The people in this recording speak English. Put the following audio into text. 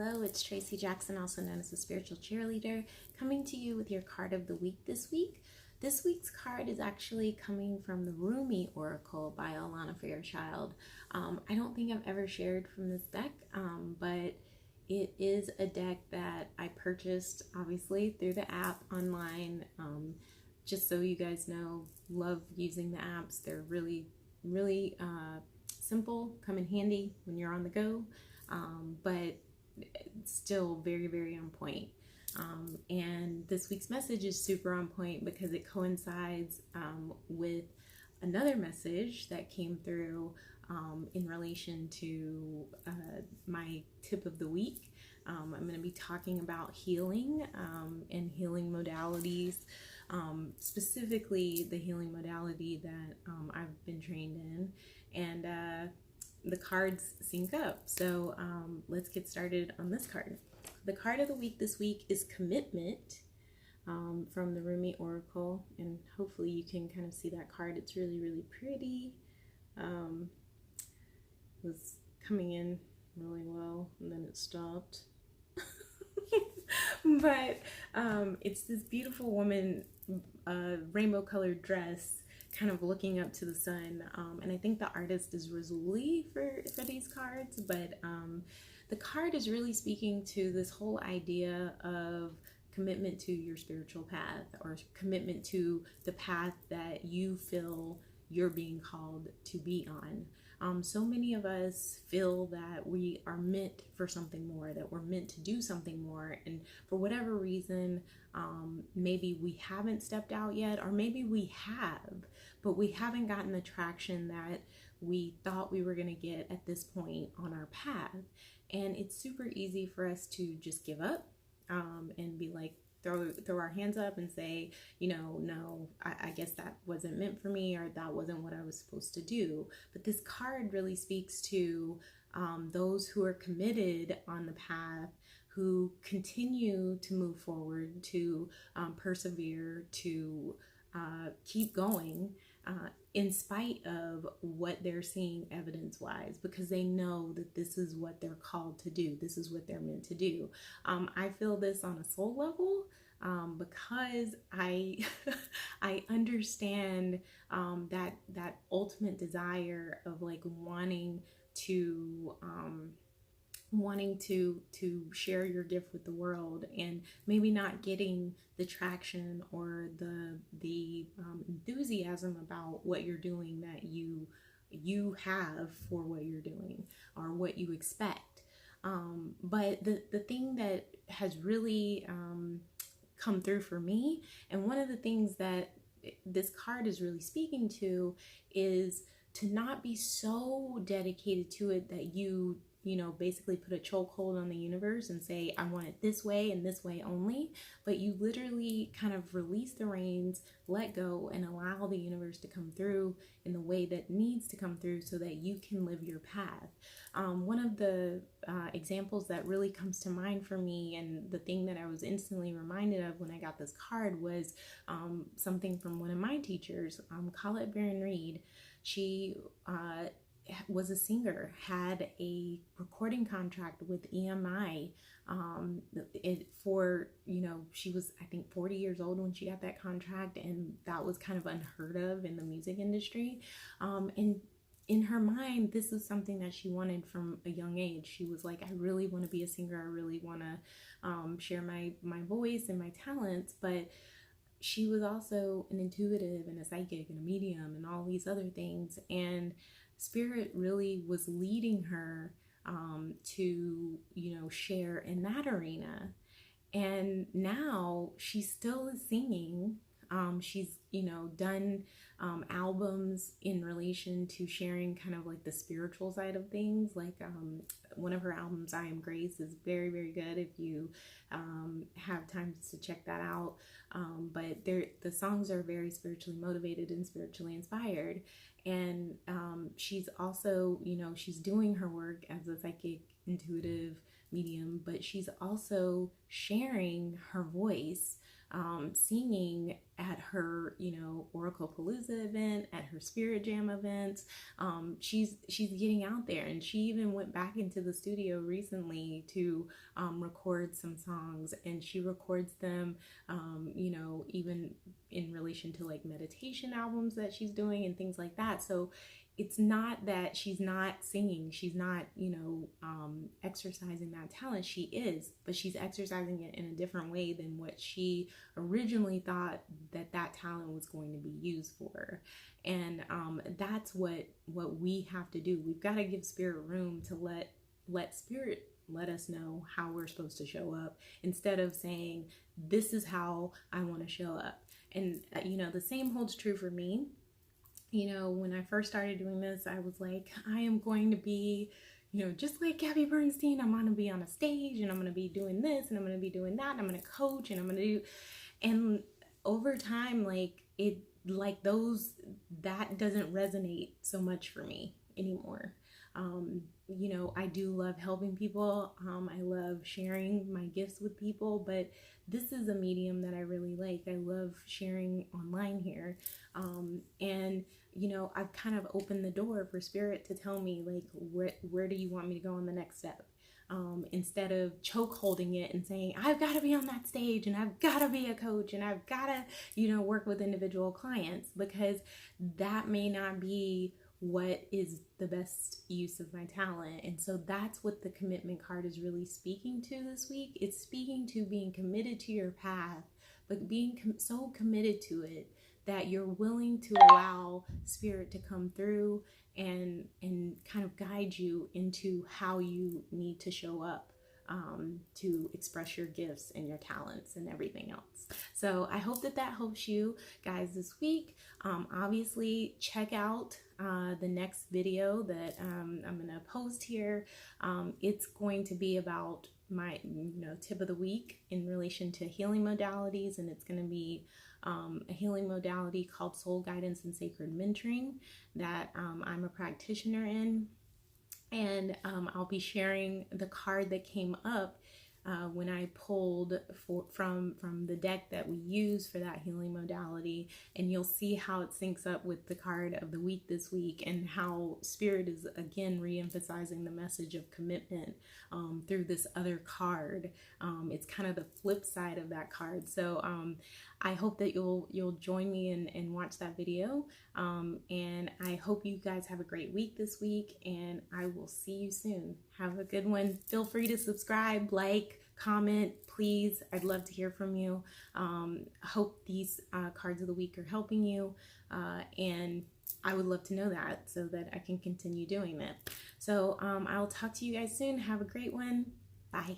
Hello, it's Tracy Jackson, also known as the Spiritual Cheerleader, coming to you with your card of the week this week. This week's card is actually coming from the Rumi Oracle by Alana Fairchild. I don't think I've ever shared from this deck, but it is a deck that I purchased, obviously, through the app online. Just so you guys know, love using the apps. They're really simple, come in handy when you're on the go, but still very on point. And this week's message is super on point because it coincides with another message that came through in relation to my tip of the week. I'm going to be talking about healing and healing modalities, specifically the healing modality that I've been trained in, and the cards sync up. So let's get started on this card. The card of the week this week is Commitment from the Rumi Oracle, and hopefully you can kind of see that card. It's really pretty. It was coming in really well and then it stopped. But it's this beautiful woman, rainbow colored dress, kind of looking up to the sun, and I think the artist is Rassouli for these cards, but the card is really speaking to this whole idea of commitment to your spiritual path, or commitment to the path that you feel you're being called to be on. So many of us feel that we are meant for something more, that we're meant to do something more, and for whatever reason, maybe we haven't stepped out yet, or maybe we have, but we haven't gotten the traction that we thought we were going to get at this point on our path. And it's super easy for us to just give up and be like, throw our hands up and say, no, I guess that wasn't meant for me, or that wasn't what I was supposed to do. But this card really speaks to those who are committed on the path, who continue to move forward, to persevere, to keep going in spite of what they're seeing evidence-wise, because they know that this is what they're called to do. This is what they're meant to do. I feel this on a soul level because I I understand that ultimate desire of like wanting to share your gift with the world, and maybe not getting the traction or the enthusiasm about what you're doing that you have for what you're doing, or what you expect. But the thing that has really come through for me, and one of the things that this card is really speaking to, is to not be so dedicated to it that you basically put a chokehold on the universe and say, I want it this way and this way only, but you literally kind of release the reins, let go, and allow the universe to come through in the way that needs to come through so that you can live your path. One of the examples that really comes to mind for me, and the thing that I was instantly reminded of when I got this card, was something from one of my teachers, Colette Baron Reed. She was a singer, had a recording contract with EMI she was, I think, 40 years old when she got that contract, and that was kind of unheard of in the music industry. And in her mind, this is something that she wanted from a young age. She was like, I really want to be a singer. I really want to share my voice and my talents. But she was also an intuitive and a psychic and a medium and all these other things. And Spirit really was leading her to, share in that arena. And now she still is singing. She's, done albums in relation to sharing kind of like the spiritual side of things. Like one of her albums, I Am Grace, is very good if you have time to check that out. But the songs are very spiritually motivated and spiritually inspired. And she's also, she's doing her work as a psychic, intuitive medium, but she's also sharing her voice singing at her, Oracle Palooza event, at her Spirit Jam events. She's getting out there, and she even went back into the studio recently to record some songs, and she records them, even in relation to like meditation albums that she's doing and things like that. So it's not that she's not singing, she's not, exercising that talent. She is, but she's exercising it in a different way than what she originally thought that talent was going to be used for. And that's what we have to do. We've got to give Spirit room to let Spirit let us know how we're supposed to show up, instead of saying, this is how I want to show up. And the same holds true for me. When I first started doing this, I was like, I am going to be, just like Gabby Bernstein. I'm going to be on a stage, and I'm going to be doing this, and I'm going to be doing that, and I'm going to coach, and I'm going to do, and over time, that doesn't resonate so much for me anymore. I do love helping people. I love sharing my gifts with people, but this is a medium that I really like. I love sharing online here. And I've kind of opened the door for Spirit to tell me, like, where do you want me to go on the next step? Instead of choke holding it and saying, I've got to be on that stage, and I've got to be a coach, and I've got to, work with individual clients, because that may not be what is the best use of my talent. And so that's what the commitment card is really speaking to this week. It's speaking to being committed to your path, but being so committed to it that you're willing to allow Spirit to come through and kind of guide you into how you need to show up to express your gifts and your talents and everything else. So I hope that helps you guys this week. Obviously, check out the next video that I'm going to post here. It's going to be about my tip of the week in relation to healing modalities, and it's going to be a healing modality called soul guidance and sacred mentoring that I'm a practitioner in. And I'll be sharing the card that came up when I pulled from the deck that we use for that healing modality, and you'll see how it syncs up with the card of the week this week, and how Spirit is again re-emphasizing the message of commitment through this other card. It's kind of the flip side of that card. So I hope that you'll join me and watch that video, and I hope you guys have a great week this week, and I will see you soon. Have a good one. Feel free to subscribe, like, comment, please. I'd love to hear from you. Hope these cards of the week are helping you, and I would love to know that so that I can continue doing it. So I'll talk to you guys soon. Have a great one. Bye.